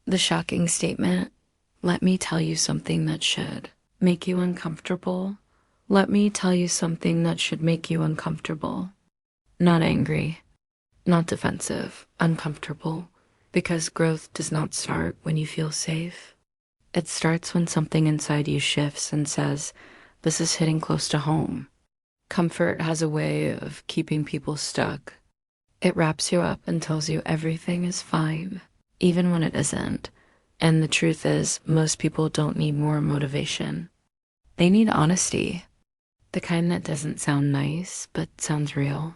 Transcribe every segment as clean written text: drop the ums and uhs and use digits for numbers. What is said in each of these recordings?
The shocking statement, let me tell you something that should make you uncomfortable. Let me tell you something that should make you uncomfortable. Not angry, not defensive, uncomfortable. Because growth does not start when you feel safe. It starts when something inside you shifts and says, this is hitting close to home. Comfort has a way of keeping people stuck. It wraps you up and tells you everything is fine, even when it isn't. And the truth is, most people don't need more motivation. They need honesty. The kind that doesn't sound nice, but sounds real.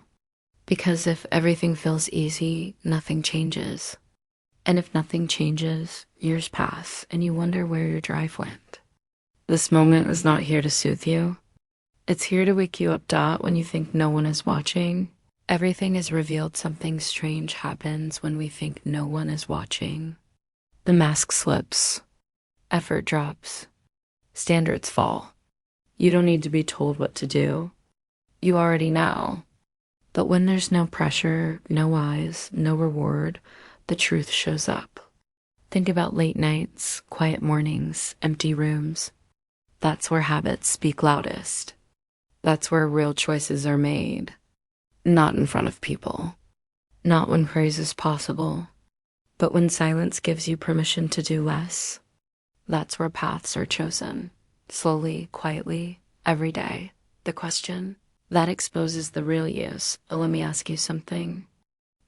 Because if everything feels easy, nothing changes. And if nothing changes, years pass and you wonder where your drive went. This moment is not here to soothe you. It's here to wake you up when you think no one is watching. Everything is revealed. Something strange happens when we think no one is watching. The mask slips. Effort drops. Standards fall. You don't need to be told what to do. You already know. But when there's no pressure, no eyes, no reward, the truth shows up. Think about late nights, quiet mornings, empty rooms. That's where habits speak loudest. That's where real choices are made. Not in front of people. Not when praise is possible. But when silence gives you permission to do less. That's where paths are chosen. Slowly, quietly, every day. The question that exposes the real you. Let me ask you something.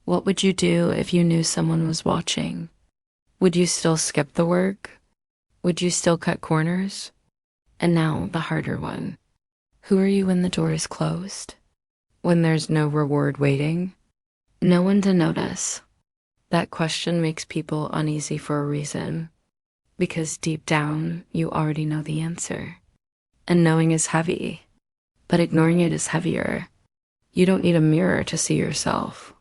What would you do if you knew someone was watching? Would you still skip the work? Would you still cut corners? And now, the harder one. Who are you when the door is closed? When there's no reward waiting? No one to notice? That question makes people uneasy for a reason. Because deep down, you already know the answer. And knowing is heavy. But ignoring it is heavier. You don't need a mirror to see yourself.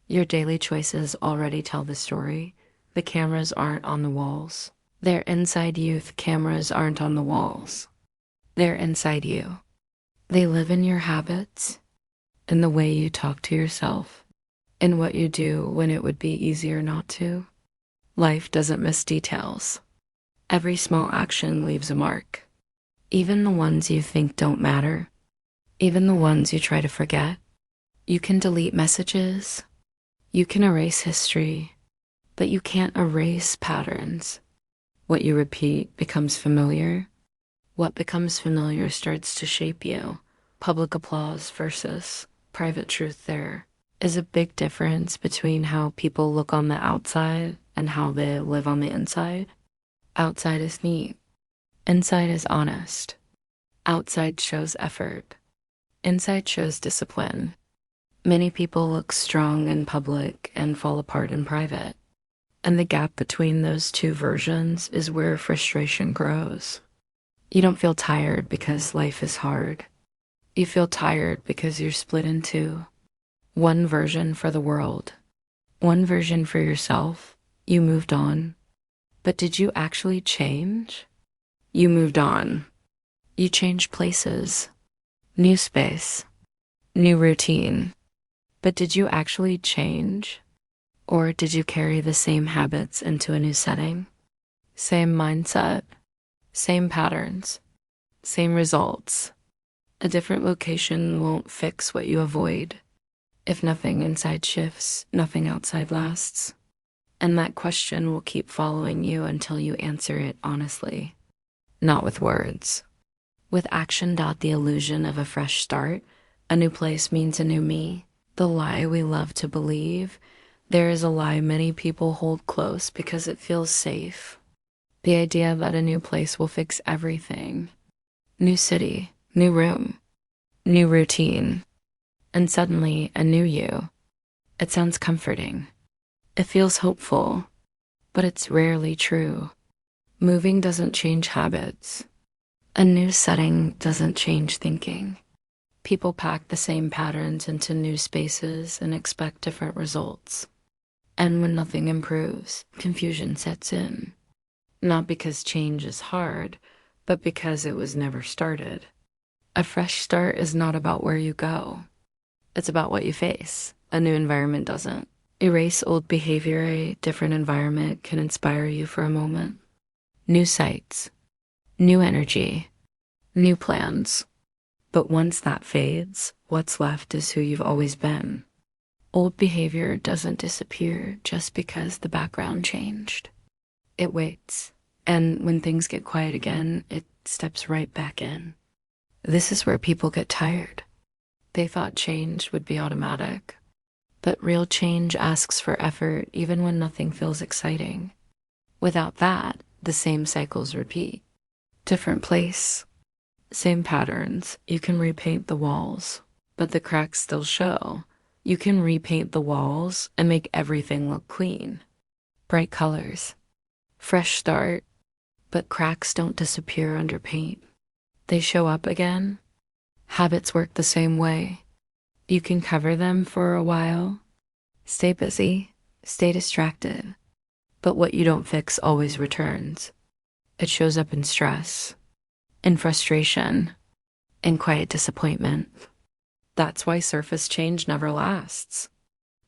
Your daily choices already tell the story. The cameras aren't on the walls. They're inside you. The cameras aren't on the walls. They're inside you. They live in your habits, in the way you talk to yourself, in what you do when it would be easier not to. Life doesn't miss details. Every small action leaves a mark. Even the ones you think don't matter. Even the ones you try to forget. You can delete messages. You can erase history, but you can't erase patterns. What you repeat becomes familiar. What becomes familiar starts to shape you. Public applause versus private truth. There is a big difference between how people look on the outside and how they live on the inside. Outside is neat. Inside is honest. Outside shows effort. Inside shows discipline. Many people look strong in public and fall apart in private. And the gap between those two versions is where frustration grows. You don't feel tired because life is hard. You feel tired because you're split in two. One version for the world. One version for yourself. You moved on. But did you actually change? You moved on. You changed places. New space. New routine. But did you actually change? Or did you carry the same habits into a new setting? Same mindset, same patterns, same results. A different location won't fix what you avoid. If nothing inside shifts, nothing outside lasts. And that question will keep following you until you answer it honestly. Not with words. With action. The illusion of a fresh start. A new place means a new me. The lie we love to believe. There is a lie many people hold close because it feels safe. The idea that a new place will fix everything. New city, new room, new routine, and suddenly a new you. It sounds comforting. It feels hopeful, but it's rarely true. Moving doesn't change habits. A new setting doesn't change thinking. People pack the same patterns into new spaces and expect different results. And when nothing improves, confusion sets in. Not because change is hard, but because it was never started. A fresh start is not about where you go. It's about what you face. A new environment doesn't. Erase old behavior, a different environment can inspire you for a moment. New sights, new energy, new plans. But once that fades, what's left is who you've always been. Old behavior doesn't disappear just because the background changed. It waits, and when things get quiet again, it steps right back in. This is where people get tired. They thought change would be automatic, but real change asks for effort even when nothing feels exciting. Without that, the same cycles repeat. Different place, same patterns. You can repaint the walls, but the cracks still show. You can repaint the walls and make everything look clean. Bright colors, fresh start, but cracks don't disappear under paint. They show up again. Habits work the same way. You can cover them for a while, stay busy, stay distracted, but what you don't fix always returns. It shows up in stress, in frustration, in quiet disappointment. That's why surface change never lasts.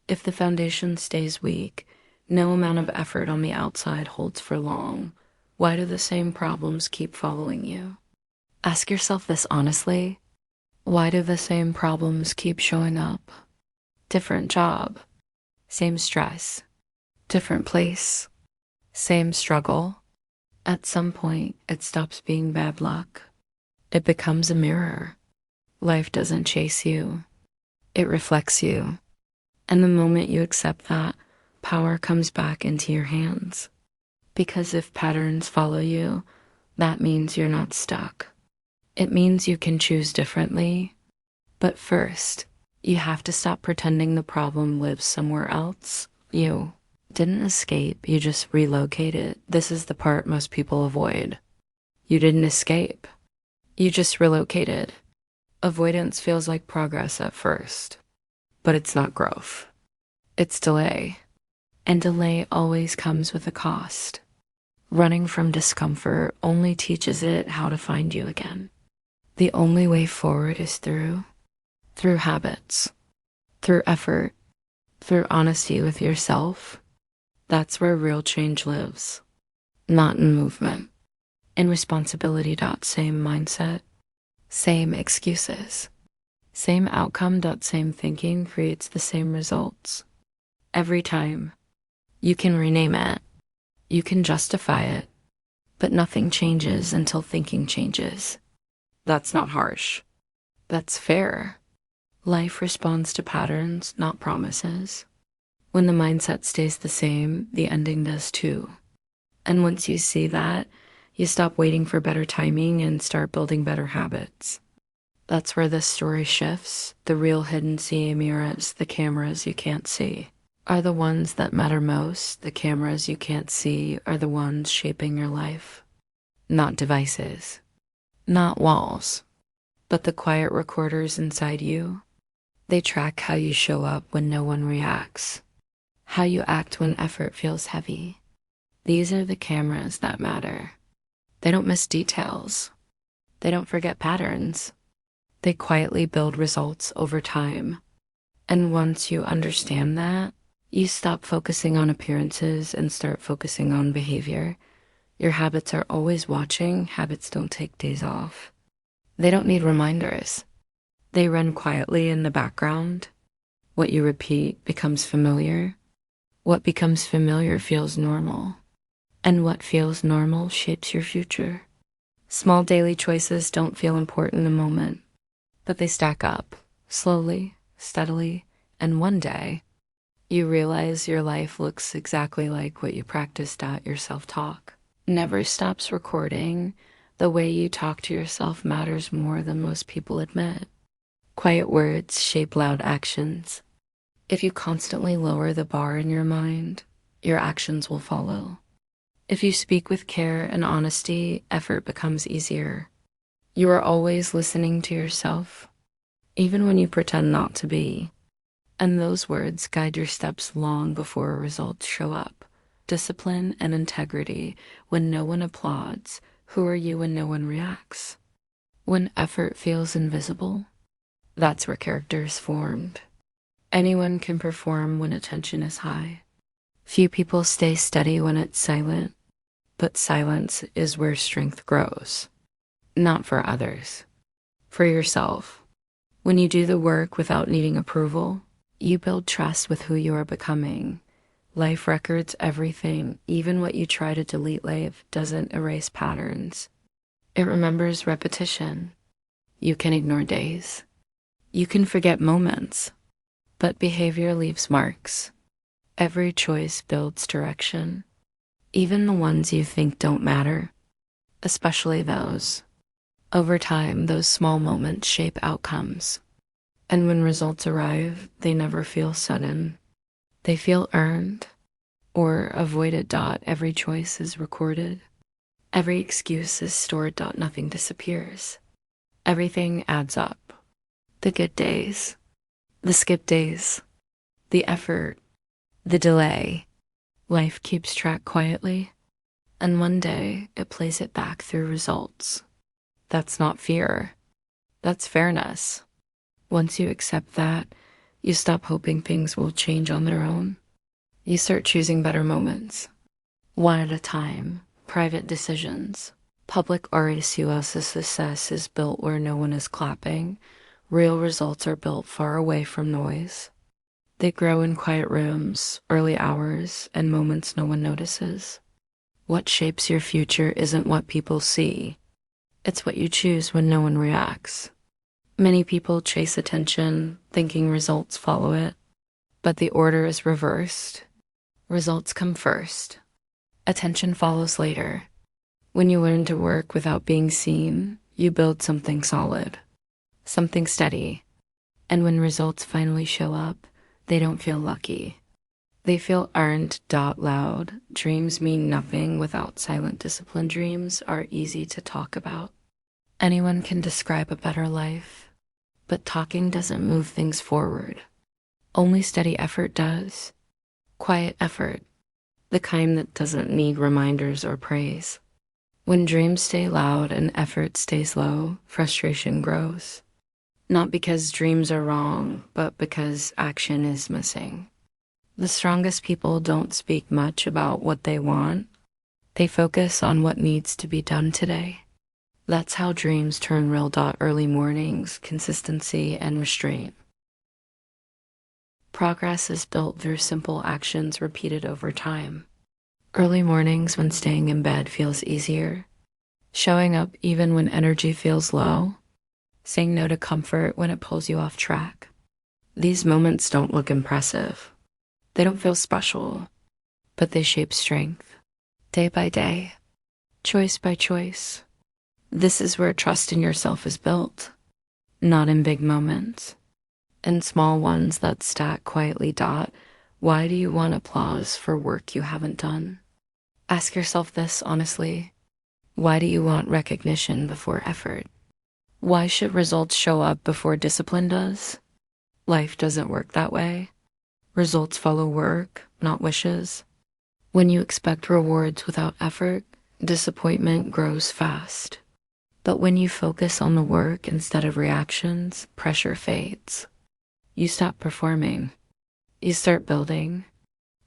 If the foundation stays weak, no amount of effort on the outside holds for long. Why do the same problems keep following you? Ask yourself this honestly. Why do the same problems keep showing up? Different job, same stress, different place, same struggle. At some point, it stops being bad luck. It becomes a mirror. Life doesn't chase you. It reflects you. And the moment you accept that, power comes back into your hands. Because if patterns follow you, that means you're not stuck. It means you can choose differently. But first, you have to stop pretending the problem lives somewhere else. You didn't escape, you just relocated. This is the part most people avoid. You didn't escape. You just relocated. Avoidance feels like progress at first, but it's not growth. It's delay. And delay always comes with a cost. Running from discomfort only teaches it how to find you again. The only way forward is through habits, through effort, through honesty with yourself. That's where real change lives, not in movement. In responsibility. Same mindset, same excuses, same outcome. Same thinking creates the same results. Every time. You can rename it, you can justify it, but nothing changes until thinking changes. That's not harsh. That's fair. Life responds to patterns, not promises. When the mindset stays the same, the ending does too. And once you see that, you stop waiting for better timing and start building better habits. That's where the story shifts. The real hidden mirrors, the cameras you can't see, are the ones that matter most. The cameras you can't see are the ones shaping your life. Not devices, not walls, but the quiet recorders inside you. They track how you show up when no one reacts, how you act when effort feels heavy. These are the cameras that matter. They don't miss details. They don't forget patterns. They quietly build results over time. And once you understand that, you stop focusing on appearances and start focusing on behavior. Your habits are always watching. Habits don't take days off. They don't need reminders. They run quietly in the background. What you repeat becomes familiar. What becomes familiar feels normal. And what feels normal shapes your future. Small daily choices don't feel important in a moment, but they stack up, slowly, steadily, and one day, you realize your life looks exactly like what you practiced at your self-talk. Never stops recording. The way you talk to yourself matters more than most people admit. Quiet words shape loud actions. If you constantly lower the bar in your mind, your actions will follow. If you speak with care and honesty, effort becomes easier. You are always listening to yourself, even when you pretend not to be. And those words guide your steps long before results show up. Discipline and integrity. When no one applauds, who are you when no one reacts? When effort feels invisible, that's where character is formed. Anyone can perform when attention is high. Few people stay steady when it's silent, but silence is where strength grows. Not for others, for yourself. When you do the work without needing approval, you build trust with who you are becoming. Life records everything, even what you try to delete. Life doesn't erase patterns. It remembers repetition. You can ignore days. You can forget moments, but behavior leaves marks. Every choice builds direction, even the ones you think don't matter, especially those. Over time, those small moments shape outcomes. And when results arrive, they never feel sudden. They feel earned or avoided. Every choice is recorded. Every excuse is stored. Nothing disappears. Everything adds up. The good days, the skip days, the effort, the delay. Life keeps track quietly, and one day it plays it back through results. That's not fear. That's fairness. Once you accept that, you stop hoping things will change on their own. You start choosing better moments, one at a time, private decisions. Public RSUS success is built where no one is clapping. Real results are built far away from noise. They grow in quiet rooms, early hours, and moments no one notices. What shapes your future isn't what people see. It's what you choose when no one reacts. Many people chase attention, thinking results follow it, but the order is reversed. Results come first. Attention follows later. When you learn to work without being seen, you build something solid, something steady. And when results finally show up, they don't feel lucky. They feel earned. Loud. Dreams mean nothing without silent discipline. Dreams are easy to talk about. Anyone can describe a better life, but talking doesn't move things forward. Only steady effort does. Quiet effort, the kind that doesn't need reminders or praise. When dreams stay loud and effort stays low, frustration grows. Not because dreams are wrong, but because action is missing. The strongest people don't speak much about what they want. They focus on what needs to be done today. That's how dreams turn real. Early mornings, consistency, and restraint. Progress is built through simple actions repeated over time. Early mornings when staying in bed feels easier. Showing up even when energy feels low. Saying no to comfort when it pulls you off track. These moments don't look impressive. They don't feel special, but they shape strength. Day by day, choice by choice. This is where trust in yourself is built, not in big moments, in small ones that stack quietly. Why do you want applause for work you haven't done? Ask yourself this honestly. Why do you want recognition before effort? Why should results show up before discipline does? Life doesn't work that way. Results follow work, not wishes. When you expect rewards without effort, disappointment grows fast. But when you focus on the work instead of reactions, pressure fades. You stop performing. You start building.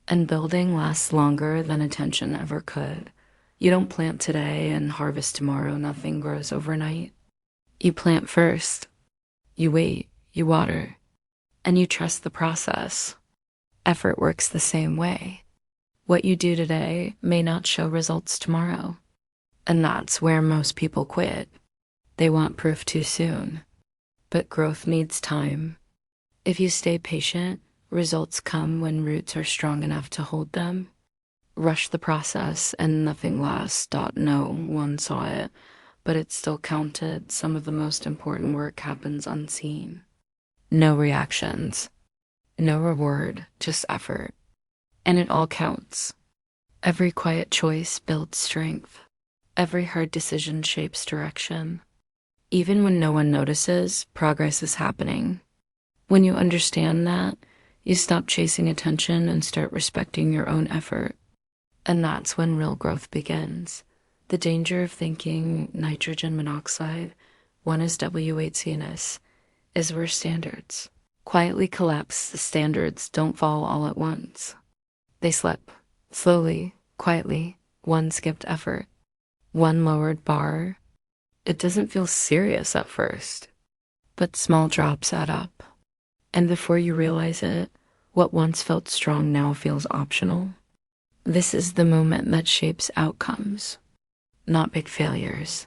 And building lasts longer than attention ever could. You don't plant today and harvest tomorrow. Nothing grows overnight. You plant first. You wait. You water. And you trust the process. Effort works the same way. What you do today may not show results tomorrow. And that's where most people quit. They want proof too soon. But growth needs time. If you stay patient, results come when roots are strong enough to hold them. Rush the process and nothing lasts. No one saw it, but it still counted. Some of the most important work happens unseen. No reactions. No reward, just effort. And it all counts. Every quiet choice builds strength. Every hard decision shapes direction. Even when no one notices, progress is happening. When you understand that, you stop chasing attention and start respecting your own effort. And that's when real growth begins. The danger of thinking nitrogen monoxide, one is W8CNS, is worse standards. Quietly collapse, the standards don't fall all at once. They slip, slowly, quietly, one skipped effort, one lowered bar. It doesn't feel serious at first, but small drops add up. And before you realize it, what once felt strong now feels optional. This is the moment that shapes outcomes, not big failures.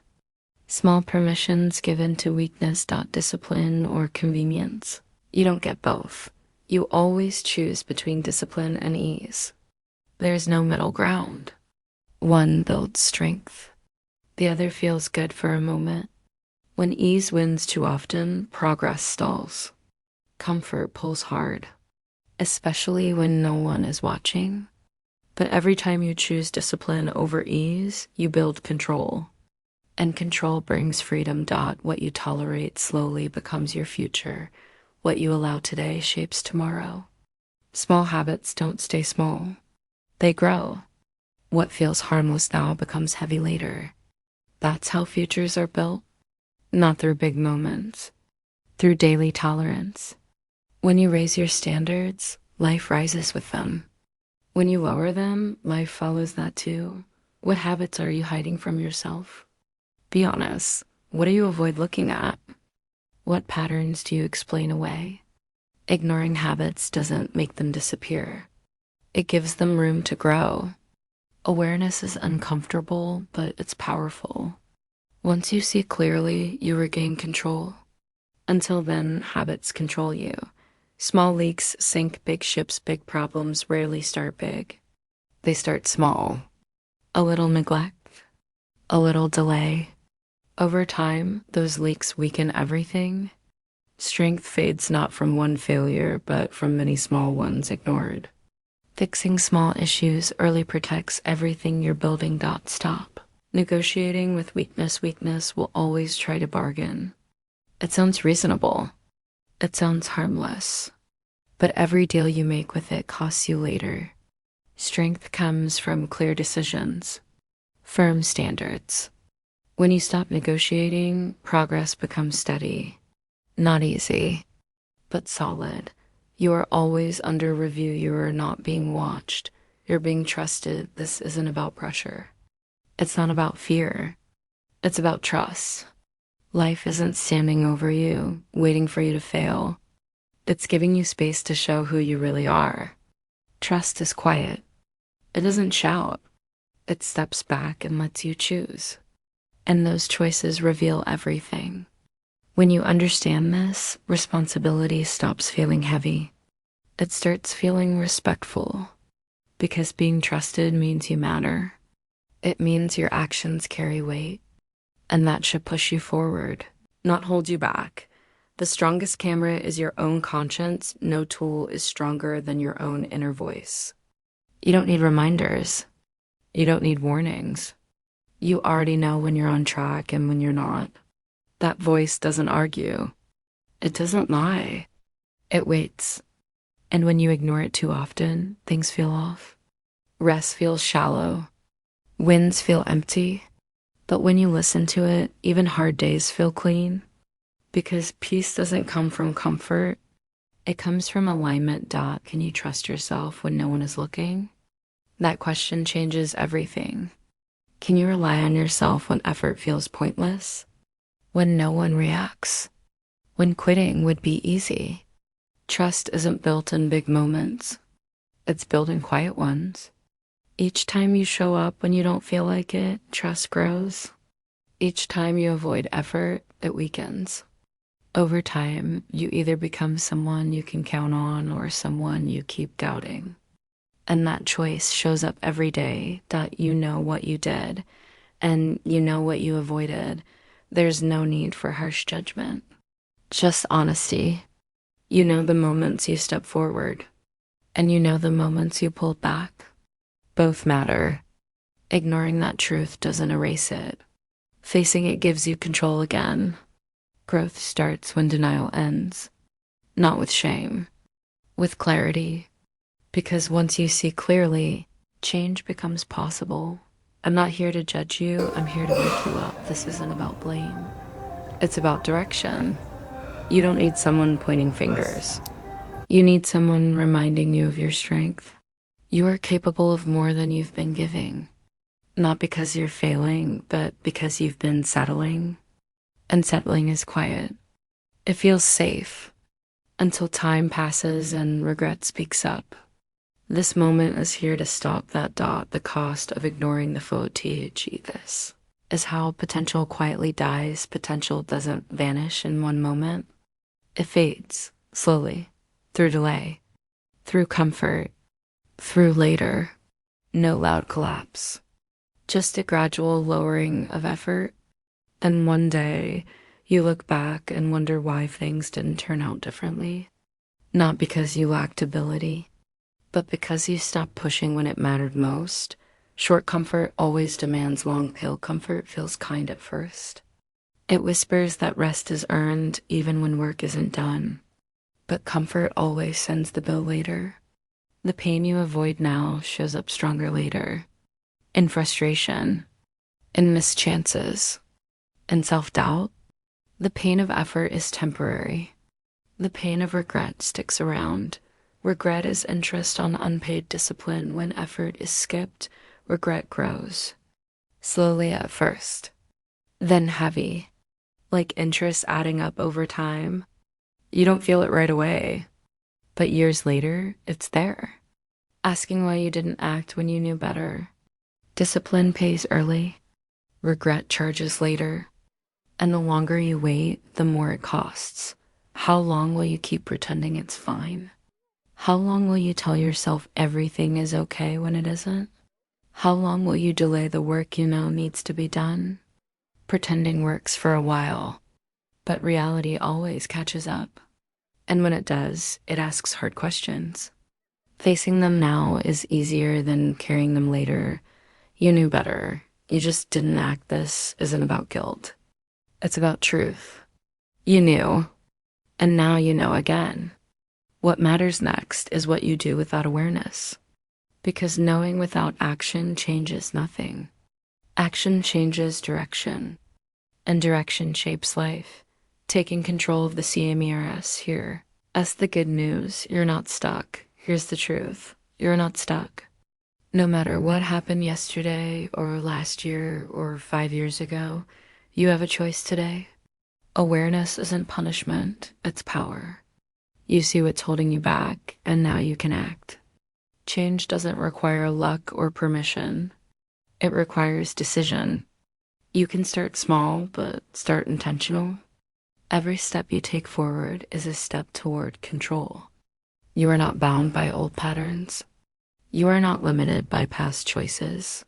Small permissions given to weakness, discipline, or convenience. You don't get both. You always choose between discipline and ease. There's no middle ground. One builds strength. The other feels good for a moment. When ease wins too often, progress stalls. Comfort pulls hard, especially when no one is watching. But every time you choose discipline over ease, you build control. And control brings freedom. What you tolerate slowly becomes your future. What you allow today shapes tomorrow. Small habits don't stay small. They grow. What feels harmless now becomes heavy later. That's how futures are built. Not through big moments, through daily tolerance. When you raise your standards, life rises with them. When you lower them, life follows that too. What habits are you hiding from yourself? Be honest. What do you avoid looking at? What patterns do you explain away? Ignoring habits doesn't make them disappear. It gives them room to grow. Awareness is uncomfortable, but it's powerful. Once you see clearly, you regain control. Until then, habits control you. Small leaks sink big ships. Big problems rarely start big. They start small. A little neglect, a little delay. Over time, those leaks weaken everything. Strength fades not from one failure, but from many small ones ignored. Fixing small issues early protects everything you're building. Stop. Negotiating with weakness will always try to bargain. It sounds reasonable. It sounds harmless. But every deal you make with it costs you later. Strength comes from clear decisions, firm standards. When you stop negotiating, progress becomes steady. Not easy, but solid. You are always under review. You are not being watched. You're being trusted. This isn't about pressure. It's not about fear. It's about trust. Life isn't standing over you, waiting for you to fail. It's giving you space to show who you really are. Trust is quiet. It doesn't shout. It steps back and lets you choose. And those choices reveal everything. When you understand this, responsibility stops feeling heavy. It starts feeling respectful. Because being trusted means you matter. It means your actions carry weight. And that should push you forward, not hold you back. The strongest camera is your own conscience. No tool is stronger than your own inner voice. You don't need reminders. You don't need warnings. You already know when you're on track and when you're not. That voice doesn't argue. It doesn't lie. It waits. And when you ignore it too often, things feel off. Rest feels shallow. Wins feel empty. But when you listen to it, even hard days feel clean. Because peace doesn't come from comfort. It comes from alignment. Can you trust yourself when no one is looking? That question changes everything. Can you rely on yourself when effort feels pointless? When no one reacts? When quitting would be easy? Trust isn't built in big moments. It's built in quiet ones. Each time you show up when you don't feel like it, trust grows. Each time you avoid effort, it weakens. Over time, you either become someone you can count on or someone you keep doubting. And that choice shows up every day. You know what you did, and you know what you avoided. There's no need for harsh judgment. Just honesty. You know the moments you step forward, and you know the moments you pulled back. Both matter. Ignoring that truth doesn't erase it. Facing it gives you control again. Growth starts when denial ends. Not with shame, with clarity. Because once you see clearly, change becomes possible. I'm not here to judge you. I'm here to wake you up. This isn't about blame. It's about direction. You don't need someone pointing fingers. You need someone reminding you of your strength. You are capable of more than you've been giving, not because you're failing, but because you've been settling. And settling is quiet. It feels safe until time passes and regret speaks up. This moment is here to stop that dot. The cost of ignoring the footage. This is how potential quietly dies. Potential doesn't vanish in one moment. It fades slowly, through delay, through comfort, through later. No loud collapse, just a gradual lowering of effort. Then one day, you look back and wonder why things didn't turn out differently. Not because you lacked ability, but because you stopped pushing when it mattered most. Short comfort always demands long pill. Comfort feels kind at first. It whispers that rest is earned even when work isn't done. But comfort always sends the bill later. The pain you avoid now shows up stronger later. In frustration, in missed chances, in self-doubt. The pain of effort is temporary. The pain of regret sticks around. Regret is interest on unpaid discipline. When effort is skipped, regret grows. Slowly at first, then heavy, like interest adding up over time. You don't feel it right away, but years later, it's there. Asking why you didn't act when you knew better. Discipline pays early, regret charges later. And the longer you wait, the more it costs. How long will you keep pretending it's fine? How long will you tell yourself everything is okay when it isn't? How long will you delay the work you know needs to be done? Pretending works for a while, but reality always catches up. And when it does, it asks hard questions. Facing them now is easier than carrying them later. You knew better. You just didn't act. This isn't about guilt. It's about truth. You knew, and now you know again. What matters next is what you do with that awareness. Because knowing without action changes nothing. Action changes direction, and direction shapes life. Taking control of the CMERS here. That's the good news. You're not stuck. Here's the truth. You're not stuck. No matter what happened yesterday or last year or 5 years ago, you have a choice today. Awareness isn't punishment, it's power. You see what's holding you back, and now you can act. Change doesn't require luck or permission. It requires decision. You can start small, but start intentional. Every step you take forward is a step toward control. You are not bound by old patterns. You are not limited by past choices.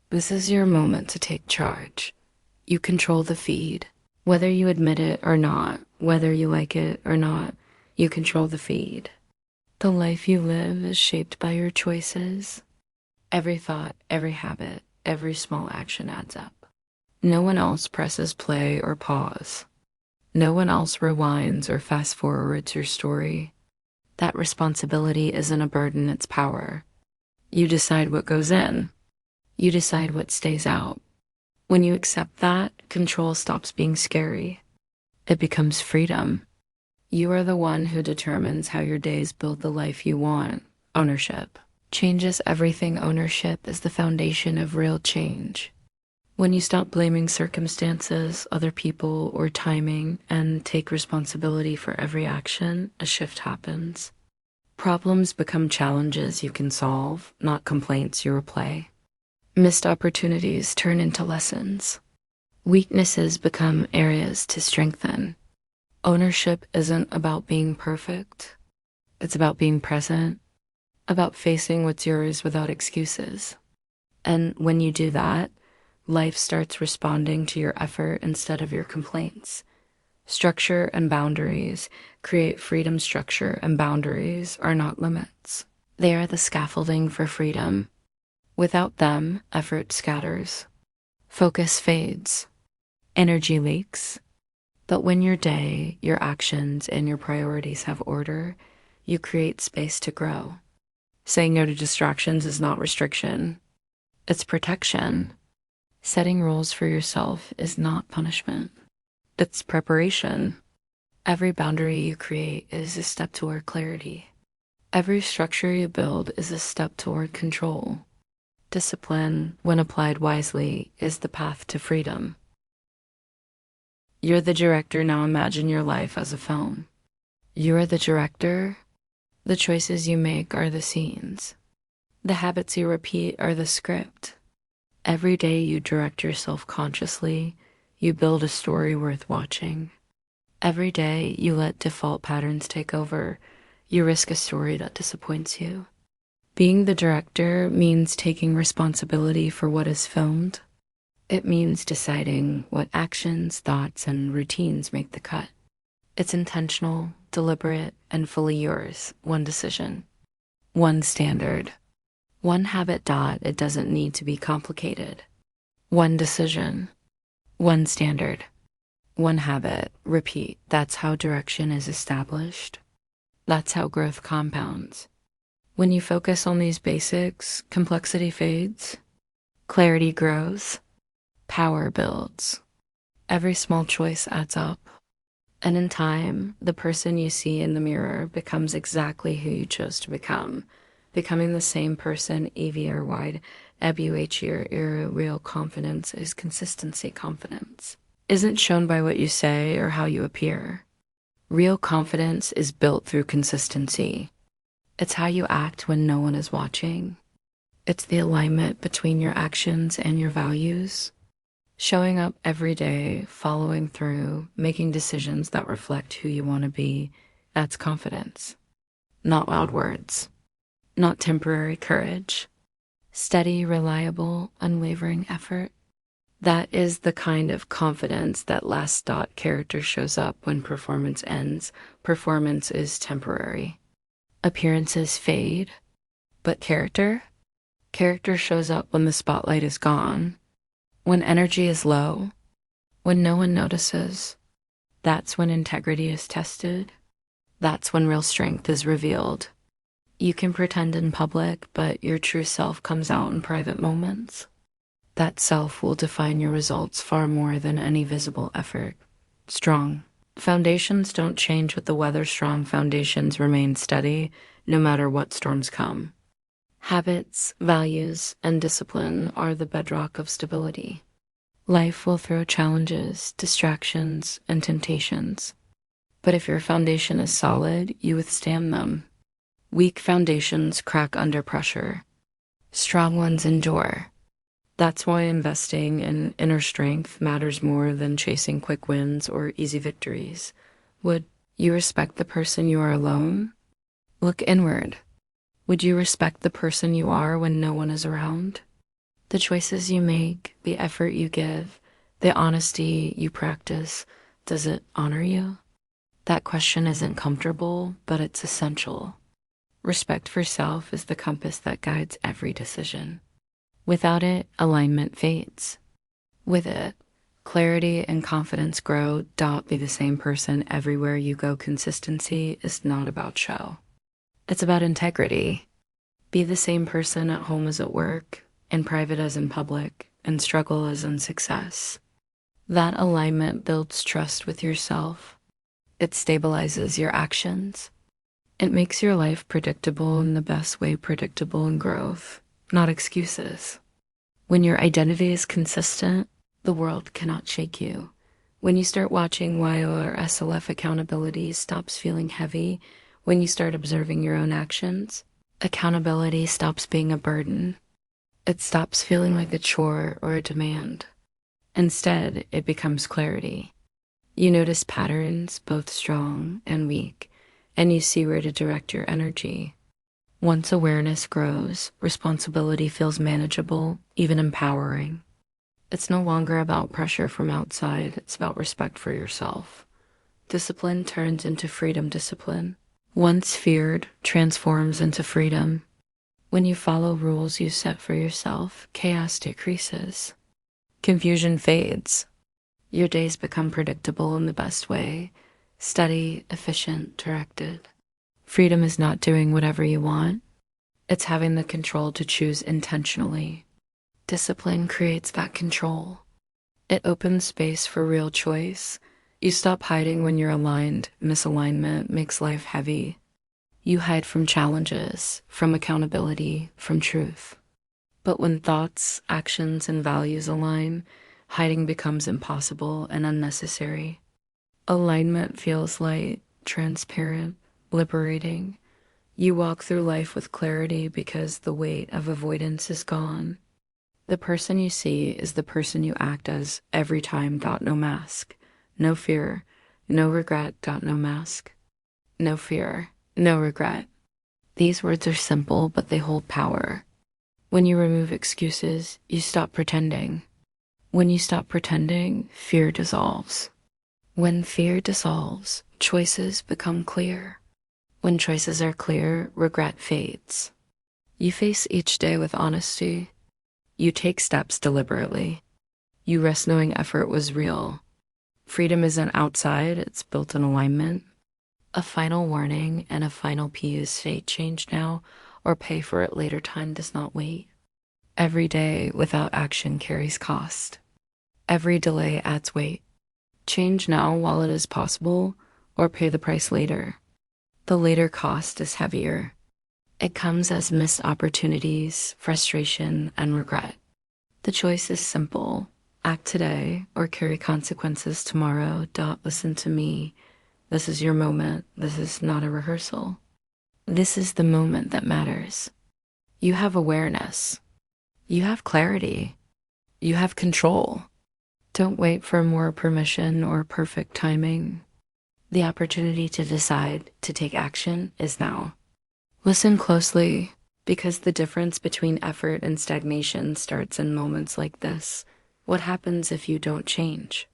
This is your moment to take charge. You control the feed. Whether you admit it or not, whether you like it or not, you control the feed. The life you live is shaped by your choices. Every thought, every habit, every small action adds up. No one else presses play or pause. No one else rewinds or fast forwards your story. That responsibility isn't a burden, it's power. You decide what goes in. You decide what stays out. When you accept that, control stops being scary. It becomes freedom. You are the one who determines how your days build the life you want. Ownership changes everything. Ownership is the foundation of real change. When you stop blaming circumstances, other people, or timing, and take responsibility for every action, a shift happens. Problems become challenges you can solve, not complaints you replay. Missed opportunities turn into lessons. Weaknesses become areas to strengthen. Ownership isn't about being perfect. It's about being present, about facing what's yours without excuses. And when you do that, life starts responding to your effort instead of your complaints. Structure and boundaries create freedom. Structure and boundaries are not limits. They are the scaffolding for freedom. Without them, effort scatters. Focus fades. Energy leaks. But when your day, your actions, and your priorities have order, you create space to grow. Saying no to distractions is not restriction. It's protection. Setting rules for yourself is not punishment. It's preparation. Every boundary you create is a step toward clarity. Every structure you build is a step toward control. Discipline, when applied wisely, is the path to freedom. You're the director, now imagine your life as a film. You are the director. The choices you make are the scenes. The habits you repeat are the script. Every day you direct yourself consciously, you build a story worth watching. Every day you let default patterns take over, you risk a story that disappoints you. Being the director means taking responsibility for what is filmed. It means deciding what actions, thoughts, and routines make the cut. It's intentional, deliberate, and fully yours. One decision, one standard, one habit. It doesn't need to be complicated. One decision, one standard, one habit. Repeat. That's how direction is established. That's how growth compounds. When you focus on these basics, complexity fades, clarity grows, power builds. Every small choice adds up. And in time, the person you see in the mirror becomes exactly who you chose to become. Becoming the same person, EV or wide, EBUH or real confidence is consistency. Confidence isn't shown by what you say or how you appear. Real confidence is built through consistency. It's how you act when no one is watching. It's the alignment between your actions and your values. Showing up every day, following through, making decisions that reflect who you want to be, that's confidence. Not loud words, not temporary courage. Steady, reliable, unwavering effort. That is the kind of confidence that lasts. Character shows up when performance ends. Performance is temporary. Appearances fade, but character shows up when the spotlight is gone, when energy is low, when no one notices. That's when integrity is tested. That's when real strength is revealed. You can pretend in public, but your true self comes out in private moments. That self will define your results far more than any visible effort. Strong foundations don't change with the weather. Strong foundations remain steady no matter what storms come. Habits, values, and discipline are the bedrock of stability. Life will throw challenges, distractions, and temptations. But if your foundation is solid, you withstand them. Weak foundations crack under pressure. Strong ones endure. That's why investing in inner strength matters more than chasing quick wins or easy victories. Would you respect the person you are alone? Look inward. Would you respect the person you are when no one is around? The choices you make, the effort you give, the honesty you practice, does it honor you? That question isn't comfortable, but it's essential. Respect for self is the compass that guides every decision. Without it, alignment fades. With it, clarity and confidence grow. Be the same person everywhere you go. Consistency is not about show. It's about integrity. Be the same person at home as at work, in private as in public, and struggle as in success. That alignment builds trust with yourself. It stabilizes your actions. It makes your life predictable in the best way. Predictable in growth, not excuses. When your identity is consistent, the world cannot shake you. When you start watching YO or SLF, accountability stops feeling heavy. When you start observing your own actions, accountability stops being a burden. It stops feeling like a chore or a demand. Instead, it becomes clarity. You notice patterns, both strong and weak, and you see where to direct your energy. Once awareness grows, responsibility feels manageable, even empowering. It's no longer about pressure from outside, it's about respect for yourself. Discipline turns into freedom. Discipline, once feared, transforms into freedom. When you follow rules you set for yourself, chaos decreases. Confusion fades. Your days become predictable in the best way. Steady, efficient, directed. Freedom is not doing whatever you want. It's having the control to choose intentionally. Discipline creates that control. It opens space for real choice. You stop hiding when you're aligned. Misalignment makes life heavy. You hide from challenges, from accountability, from truth. But when thoughts, actions, and values align, hiding becomes impossible and unnecessary. Alignment feels light, transparent, liberating. You walk through life with clarity because the weight of avoidance is gone. The person you see is the person you act as every time. No mask, no fear, no regret. No mask, no fear, no regret. These words are simple, but they hold power. When you remove excuses, you stop pretending. When you stop pretending, fear dissolves. When fear dissolves, choices become clear. When choices are clear, regret fades. You face each day with honesty. You take steps deliberately. You rest knowing effort was real. Freedom isn't outside, it's built in alignment. A final warning and a final P is fate change now, or pay for it later. Time does not wait. Every day without action carries cost. Every delay adds weight. Change now while it is possible, or pay the price later. The later cost is heavier. It comes as missed opportunities, frustration, and regret. The choice is simple. Act today or carry consequences tomorrow. Listen to me. This is your moment. This is not a rehearsal. This is the moment that matters. You have awareness. You have clarity. You have control. Don't wait for more permission or perfect timing. The opportunity to decide to take action is now. Listen closely, because the difference between effort and stagnation starts in moments like this. What happens if you don't change?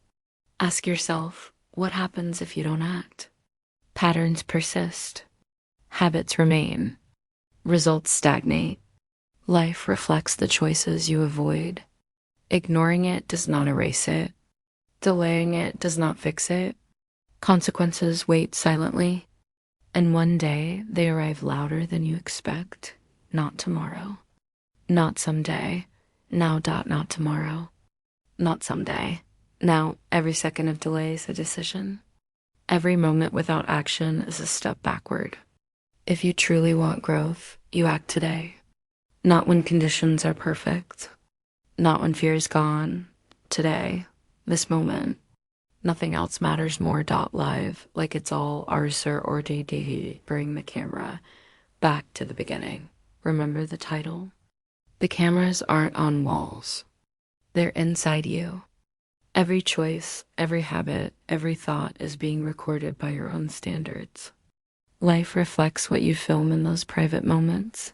Ask yourself, what happens if you don't act? Patterns persist. Habits remain. Results stagnate. Life reflects the choices you avoid. Ignoring it does not erase it. Delaying it does not fix it. Consequences wait silently. And one day they arrive louder than you expect. Not tomorrow. Not someday. Now. Not tomorrow. Not someday. Now, every second of delay is a decision. Every moment without action is a step backward. If you truly want growth, you act today. Not when conditions are perfect. Not when fear is gone. Today. This moment. Nothing else matters more. Live, like it's all ours or day. Bring the camera back to the beginning. Remember the title? The cameras aren't on walls. They're inside you. Every choice, every habit, every thought is being recorded by your own standards. Life reflects what you film in those private moments.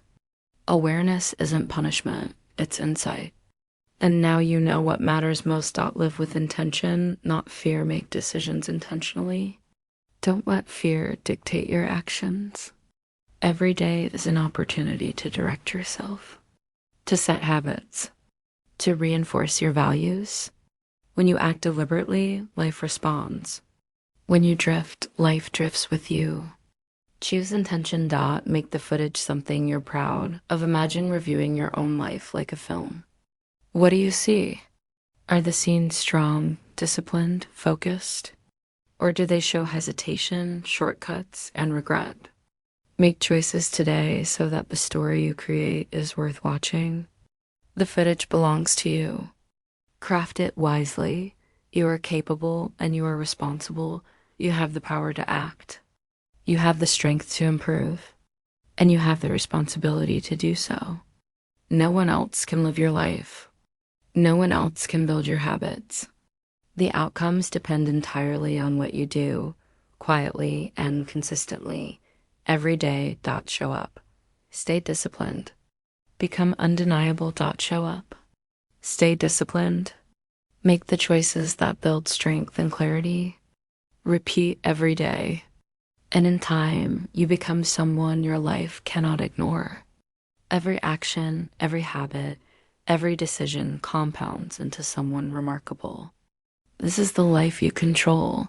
Awareness isn't punishment, it's insight. And now you know what matters most. Live with intention, not fear. Make decisions intentionally. Don't let fear dictate your actions. Every day is an opportunity to direct yourself, to set habits, to reinforce your values. When you act deliberately, life responds. When you drift, life drifts with you. Choose intention. Make the footage something you're proud of. Imagine reviewing your own life like a film. What do you see? Are the scenes strong, disciplined, focused? Or do they show hesitation, shortcuts, and regret? Make choices today so that the story you create is worth watching. The footage belongs to you. Craft it wisely. You are capable and you are responsible. You have the power to act. You have the strength to improve. And you have the responsibility to do so. No one else can live your life. No one else can build your habits. The outcomes depend entirely on what you do, quietly and consistently, every day. Show up. Stay disciplined. Become undeniable. Show up. Stay disciplined. Make the choices that build strength and clarity. Repeat every day. And in time, you become someone your life cannot ignore. Every action, every habit, every decision compounds into someone remarkable. This is the life you control.